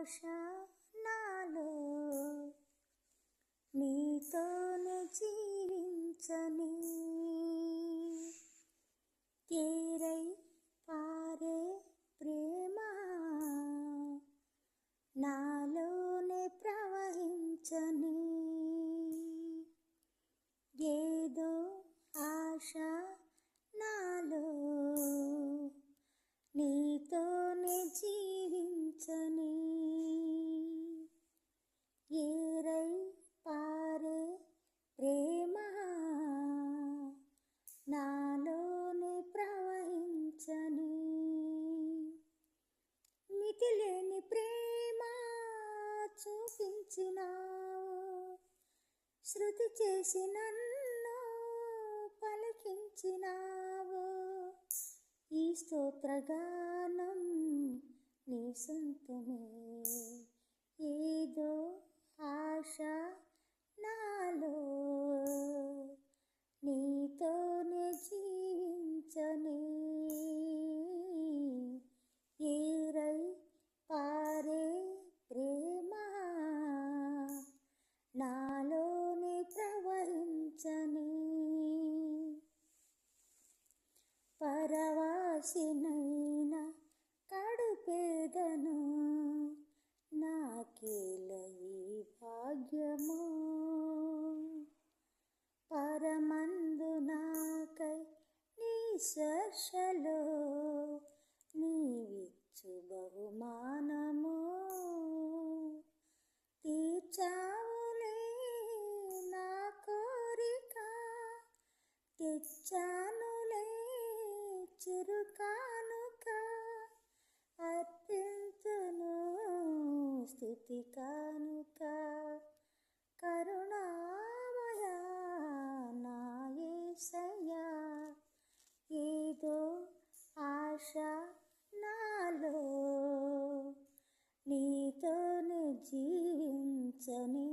ఆశ నాలో నీతోనే జీవించని తేరై పారే ప్రేమ నాలోనే ప్రవహించని ఏదో ఆశ నాలో నీతోనే జీవించని ఏరై పారే ప్రేమ నాలోనే ప్రవహించని మితిలేని ప్రేమ చూపించినావు శృతి చేసి నన్ను పలికించినావు ఈ స్తోత్రగానం నీ సొంతమే ఏదో ఆశ నాలో నీతోనే జీవించని ఏరై పారే ప్రేమ నాలోనే ప్రవహించని పరవాసినైన కడుపేదను నాకేల ఈ భాగ్యము పరమందు నాకై నీ స్పర్శలో నీవిచ్చు బహుమానము తీర్చావులే నా కోరిక తెచ్చానులే చిరుకానుక అర్పించును స్తుతి కానుక కరుణామయ నా యేసయ్యా ఏదో ఆశ నాలో నీతోనే జీవించని